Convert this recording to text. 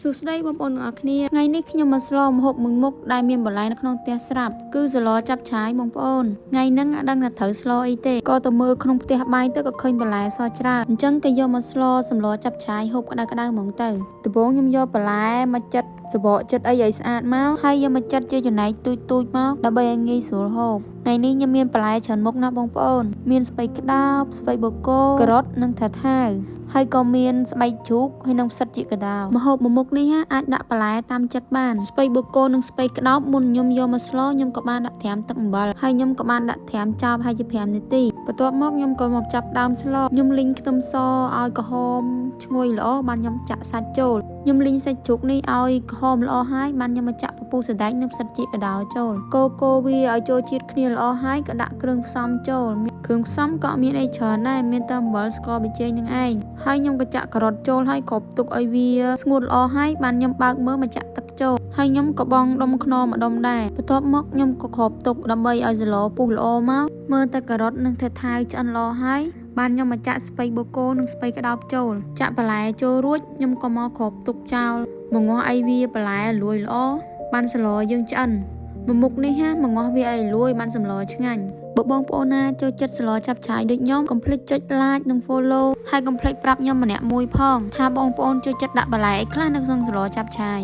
សួស្តីបងប្អូនទាំងអស់គ្នាថ្ងៃនេះខ្ញុំមកស្លម្ហូបមួយមុខដែលមានបន្លែនៅក្នុងផ្ទះស្រាប់គឺសឡចាប់ឆាយបងប្អូនថ្ងៃហ្នឹងអត់ដឹងថាត្រូវស្លអីទេក៏ទៅមើលក្នុងផ្ទះបាយទៅក៏ឃើញបន្លែសច្រើនអញ្ចឹងក៏យកមកស្លសម្លចាប់ឆាយហូបក្តៅៗហ្មងទៅដំបូងខ្ញុំយកបន្លែមកចិតសបកចិតអីឲ្យស្អាតមកហើយយកមកចិតជាចំណែកទូចៗមកដើម្បីឲ្យងាយស្រួលហូបថ្ងៃនេះខ្ញុំមានបន្លែច្រើនមុខណាស់បងប្អូនមានស្ពៃក្តោបស្ពៃបូកគោការ៉ុតនិងថាថាវហើយក៏មានស្បែកជ្រូកហើយនិងផ្សិតជាកដោម្ហូបមួយមុខនេះអាចដាក់បន្លែតាមចិត្តបានស្ពៃបូកគោនិងស្ពៃក្តោបមុនខ្ញុំយកមកស្លខ្ញុំក៏បានដាក់ត្រាំទឹកអំបិលហើយខ្ញុំក៏បានដាក់ត្រាំចោលប្រហែលជា5នាទីបន្ទាប់មកខ្ញុំក៏មកចាប់ដើមស្លខ្ញុំលីងខ្ទឹមសឲ្យក្រហមឈ្ងុយល្អបានខ្ញុំចាក់សាច់ចូលខ្ញុំលីងសាច់ជ្រូកនេះឲ្យក្រហមល្អហើយបានខ្ញុំមកចាក់ពពុះសណ្តែកនិងផ្សិតជាកដោចូលកូរវាឲ្យចូលជាតិគ្នាល្អហើយក៏ដាក់គ្រឿងផ្សំចូលគ្រឿងផ្សំក៏មានអីច្រើនដែរមានតែអំបិលស្ករប៊ីចេងនឹងឯងហើយខ្ញុំក៏ចាក់ការ៉ុតចូលហើយគ្របទុកឲ្យវាស្ងួតល្អហើយបានខ្ញុំបើកមើលមកចាក់ទឹកចូលហើយខ្ញុំក៏បងដុំខ្នុរម្ដុំដែរបន្ទាប់មកខ្ញុំក៏គ្របទុកដើម្បីឲ្យសឡពុះល្អមកមើលតែការ៉ុតនិងថាថាវឆ្អិនល្អហើយបានខ្ញុំមកចាក់ស្ពៃបូកគោនិងស្ពៃក្តោបចូលចាក់បន្លែចូលរួចខ្ញុំក៏មកគ្របទុកចោលមកងាស់ឲ្យវាបន្លែលួយល្អបានសឡយើងឆ្អិនមួយមុខនេះមកងាស់វាឲ្យលួយបានសម្លឆ្ងាញ់បើបងប្អូនណាចូលចិត្តសឡចាប់ឆាយដូចខ្ញុំកុំភ្លេចចុច like និង follow ហើយកុំភ្លេចប្រាប់ខ្ញុំម្នាក់មួយផងថាបងប្អូនចូលចិត្តដាក់បន្លែអីខ្លះនៅក្នុងសឡចាប់ឆាយ